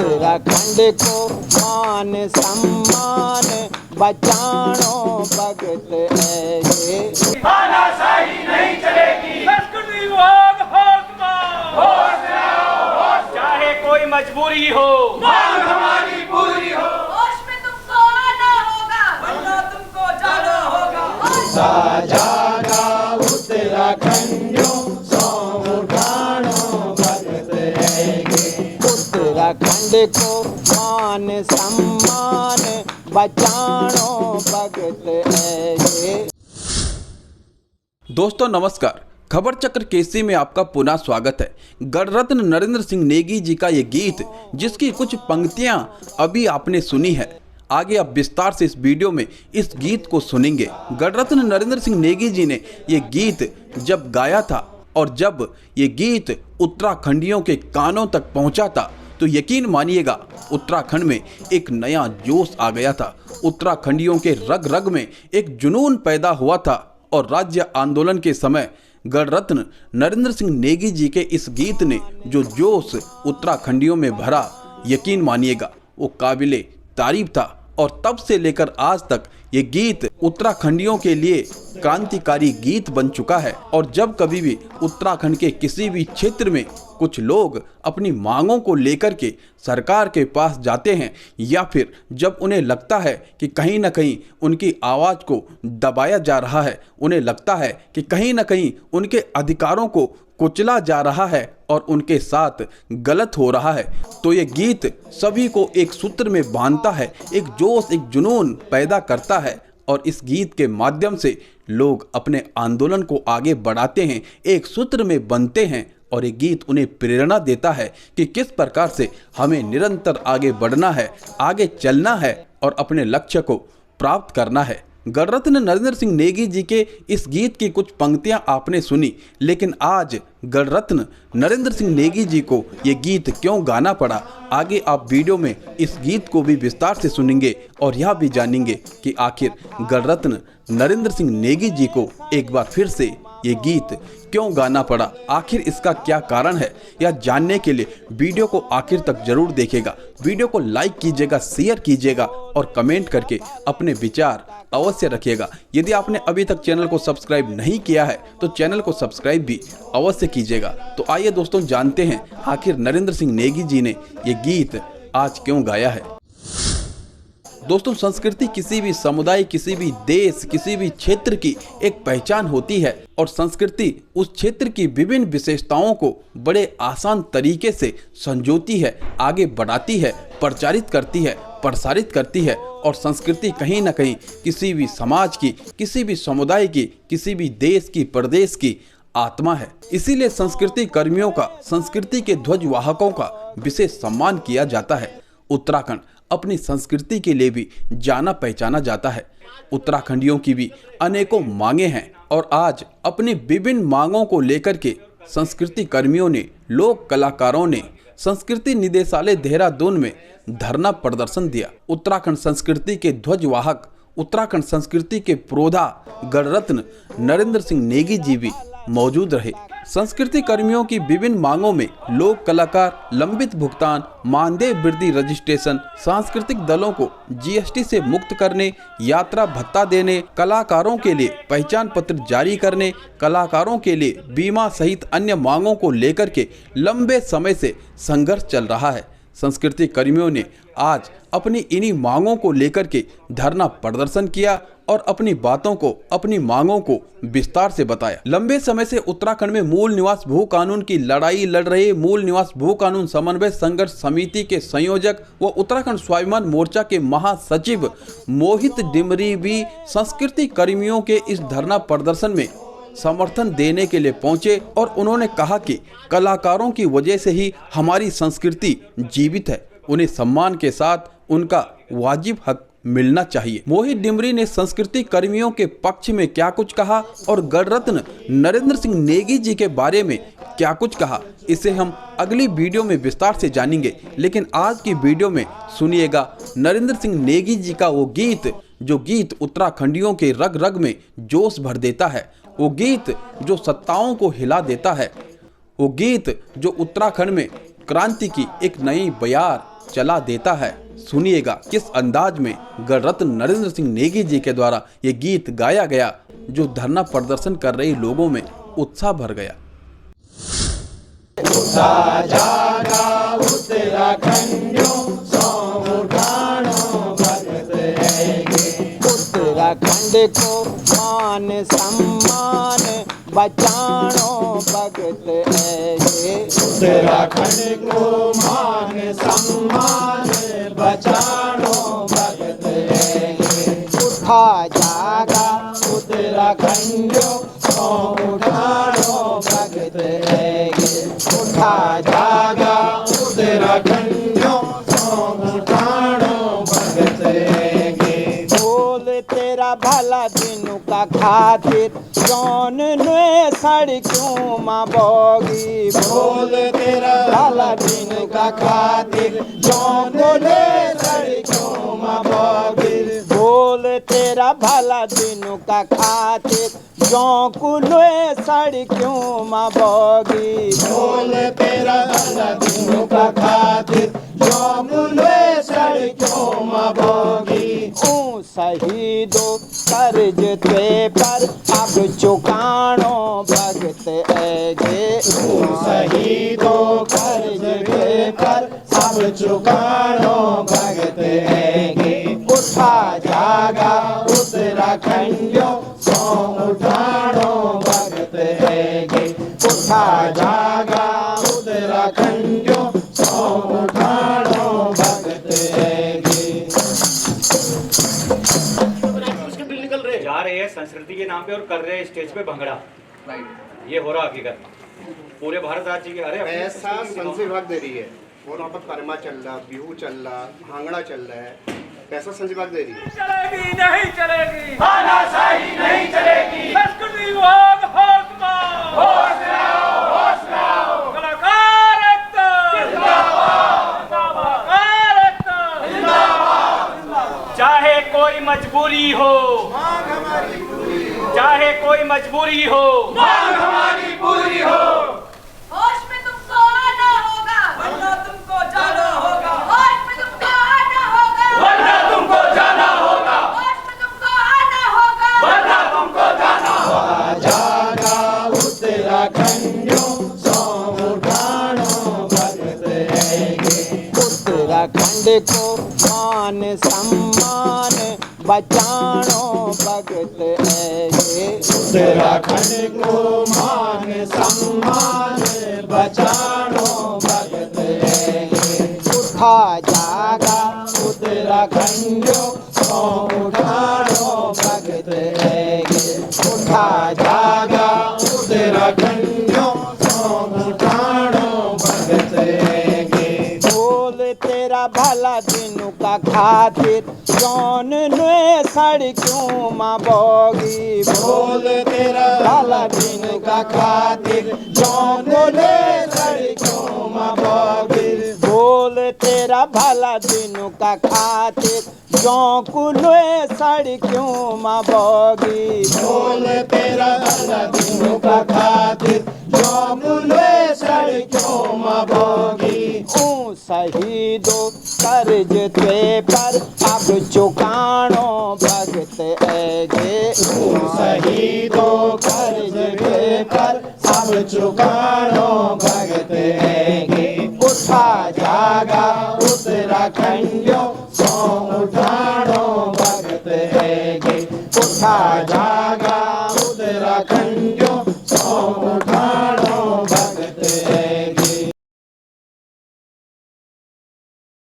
उत्तराखंड को मान सम्मान बचानो भगत ऐसे। तानाशाही नहीं चलेगी, संस्कृति विभाग होशमा, होश रहो, होश, चाहे कोई मजबूरी हो, मांग हमारी पूरी हो, होश में तुमको आना होगा, वरना तुमको जाना होगा। जागा उत्तराखंडियों सो उठानो भगत ऐसे। उत्तराखंड को मान सम्मान बचानो भगत ऐसे। दोस्तों नमस्कार, खबर चक्र केसी में आपका पुनः स्वागत है। गणरत्न नरेंद्र सिंह नेगी जी का ये गीत, जिसकी कुछ पंक्तियां अभी आपने सुनी है, आगे आप विस्तार से इस वीडियो में इस गीत को सुनेंगे। गणरत्न नरेंद्र सिंह नेगी जी ने ये गीत जब गाया था और जब ये गीत उत्तराखंडियों के कानों तक पहुंचा था, तो यकीन मानिएगा उत्तराखंड में एक नया जोश आ गया था। उत्तराखंडियों के रग रग में एक जुनून पैदा हुआ था और राज्य आंदोलन के समय गणरत्न नरेंद्र सिंह नेगी जी के इस गीत ने जो जोश उत्तराखंडियों में भरा, यकीन मानिएगा वो काबिले तारीफ था। और तब से लेकर आज तक ये गीत उत्तराखंडियों के लिए क्रांतिकारी गीत बन चुका है। और जब कभी भी उत्तराखंड के किसी भी क्षेत्र में कुछ लोग अपनी मांगों को लेकर के सरकार के पास जाते हैं, या फिर जब उन्हें लगता है कि कहीं ना कहीं उनकी आवाज़ को दबाया जा रहा है, उन्हें लगता है कि कहीं ना कहीं उनके अधिकारों को कुचला जा रहा है और उनके साथ गलत हो रहा है, तो ये गीत सभी को एक सूत्र में बांधता है, एक जोश, एक जुनून पैदा करता है। और इस गीत के माध्यम से लोग अपने आंदोलन को आगे बढ़ाते हैं, एक सूत्र में बनते हैं। और ये गीत उन्हें प्रेरणा देता है कि किस प्रकार से हमें निरंतर आगे बढ़ना है, आगे चलना है और अपने लक्ष्य को प्राप्त करना है। गणरत्न नरेंद्र सिंह नेगी जी के इस गीत की कुछ पंक्तियां आपने सुनी, लेकिन आज गणरत्न नरेंद्र सिंह नेगी जी को ये गीत क्यों गाना पड़ा, आगे आप वीडियो में इस गीत को भी विस्तार से सुनेंगे और यह भी जानेंगे कि आखिर गणरत्न नरेंद्र सिंह नेगी जी को एक बार फिर से ये गीत क्यों गाना पड़ा, आखिर इसका क्या कारण है। यह जानने के लिए वीडियो को आखिर तक जरूर देखेगा। वीडियो को लाइक कीजिएगा, शेयर कीजिएगा और कमेंट करके अपने विचार अवश्य रखिएगा। यदि आपने अभी तक चैनल को सब्सक्राइब नहीं किया है तो चैनल को सब्सक्राइब भी अवश्य कीजिएगा। तो आइए दोस्तों जानते हैं आखिर नरेंद्र सिंह नेगी जी ने ये गीत आज क्यों गाया है। दोस्तों, संस्कृति किसी भी समुदाय, किसी भी देश, किसी भी क्षेत्र की एक पहचान होती है और संस्कृति उस क्षेत्र की विभिन्न विशेषताओं को बड़े आसान तरीके से संजोती है, आगे बढ़ाती है, प्रचारित करती है, प्रसारित करती है। और संस्कृति कहीं ना कहीं किसी भी समाज की, किसी भी समुदाय की, किसी भी देश की, प्रदेश की आत्मा है। इसीलिए संस्कृति कर्मियों का, संस्कृति के ध्वजवाहकों का विशेष सम्मान किया जाता है। उत्तराखंड अपनी संस्कृति के लिए भी जाना पहचाना जाता है। उत्तराखंडियों की भी अनेकों मांगे हैं और आज अपनी विभिन्न मांगों को लेकर के संस्कृति कर्मियों ने, लोक कलाकारों ने संस्कृति निदेशालय देहरादून में धरना प्रदर्शन दिया। उत्तराखंड संस्कृति के ध्वजवाहक, उत्तराखंड संस्कृति के प्रोधा गणरत्न नरेंद्र सिंह नेगी जी भी मौजूद रहे। संस्कृति कर्मियों की विभिन्न मांगों में लोक कलाकार, लंबित भुगतान, मानदेय वृद्धि रजिस्ट्रेशन, सांस्कृतिक दलों को जीएसटी से मुक्त करने, यात्रा भत्ता देने, कलाकारों के लिए पहचान पत्र जारी करने, कलाकारों के लिए बीमा सहित अन्य मांगों को लेकर के लंबे समय से संघर्ष चल रहा है। संस्कृति कर्मियों ने आज अपनी इन्हीं मांगों को लेकर के धरना प्रदर्शन किया और अपनी बातों को, अपनी मांगों को विस्तार से बताया। लंबे समय से उत्तराखंड में मूल निवास भू कानून की लड़ाई लड़ रहे मूल निवास भू कानून समन्वय संघर्ष समिति के संयोजक व उत्तराखंड स्वाभिमान मोर्चा के महासचिव मोहित डिमरी भी संस्कृति कर्मियों के इस धरना प्रदर्शन में समर्थन देने के लिए पहुंचे और उन्होंने कहा कि कलाकारों की वजह से ही हमारी संस्कृति जीवित है, उन्हें सम्मान के साथ उनका वाजिब हक मिलना चाहिए। मोहित डिमरी ने संस्कृति कर्मियों के पक्ष में क्या कुछ कहा और गणरत्न नरेंद्र सिंह नेगी जी के बारे में क्या कुछ कहा, इसे हम अगली वीडियो में विस्तार से जानेंगे। लेकिन आज की वीडियो में सुनिएगा नरेंद्र सिंह नेगी जी का वो गीत, जो गीत उत्तराखंडियों के रग रग में जोश भर देता है, वो गीत जो सत्ताओं को हिला देता है, वो गीत जो उत्तराखंड में क्रांति की एक नई बयार चला देता है। सुनिएगा किस अंदाज में गणरत्न नरेंद्र सिंह नेगी जी के द्वारा ये गीत गाया गया, जो धरना प्रदर्शन कर रहे लोगों में उत्साह भर गया। उठा जागा उत्तराखंडियों, सौ उठानो भगत हैगे। उत्तराखंड को मान सम्मान बचानो भगत हैगे। उत्तराखंड को मान सम्मान बचानो भगत हैगे। उठा जागा उत्तराखंडियों, सौ उठानो भगत हैगे। उठा जागा उत्तराखंडियों, सौ उठानो भगत हैगे। बोल तेरा भला दिनों का खातिर, जौन ने सड़कों माँ बोगी। बोल तेरा भला दिनों का खातिर, जौन ने सड़कों माँ बोगी। बोल तेरा भला दिनों का खातिर, जौं कुलोए सड़कों माँ बोगी। बोल तेरा भला दिनों का खातिर, जौं कुलोए सड़कों माँ बोगी। शहीदों कर्ज ते पर अब चुकानो भगत हैगे। शहीदों कर्ज ते पर अब चुकानो भगत हैगे। उठा जागा उत्तराखंडियों, सौ उठानो भगत हैगे। उठा जागा उत्तराखंडियों, सौ उठानो भगत हैगे। जा रहे हैं संस्कृति के नाम पे और कर रहे हैं स्टेज पे भंगड़ा। ये हो रहा हकीकत पूरे भारत राज्य के। अरे ऐसा संघ विभाग दे रही है और वहाँ पर परमा चल रहा, बिहू चल रहा, भांगड़ा चल रहा है, पैसा संघ विभाग दे रही है। चलेगी नहीं चलेगी, तानाशाही नहीं चलेगी। संस्कृति विभाग होश में, होश लाओ, होश लाओ। कलाकार एकता जिंदाबाद, कलाकार एकता जिंदाबाद। चाहे कोई मजबूरी हो, चाहे कोई मजबूरी हो, मांग हमारी पूरी हो। होश में तुमको आना होगा, वरना तुमको जाना होगा। होश में तुमको आना होगा, वरना तुमको जाना होगा। होश में तुमको आना होगा, वरना तुमको जाना होगा। जागा उत्तराखंडियों, सौ उठानो भगत हैगे। उत्तराखंड को मान सम्मान बचानो भगत हैगे। उत्तराखंड को मान सम्मान बचानो भगत हैगे। उठा जागा उत्तराखंडियों, सौ उठानो भगत हैगे। उठा जागा उत्तराखंडियों, सौ उठानो भगत हैगे। बोल तेरा भला दिनों का खातिर, जौन ने सड़कों माँ बोगी। बोल तेरा भला दिनों का खातिर, जौन ने सड़कों माँ बोगी। बोल तेरा भला दिनों का खातिर, जौं कुलोए सड़कों माँ बोगी। बोल तेरा भला दिनों का खातिर, जौं कुलोए सड़कों माँ बोगी। शहीदों कर्ज ते पर अब चुकानो भगत हैगे। शहीदों कर्ज ते पर अब चुकानो भगत हैगे। उठा जागा उत्तराखंडियों, सौ उठानो भगत हैगे। उठा जागा उत्तराखंडियों, सौ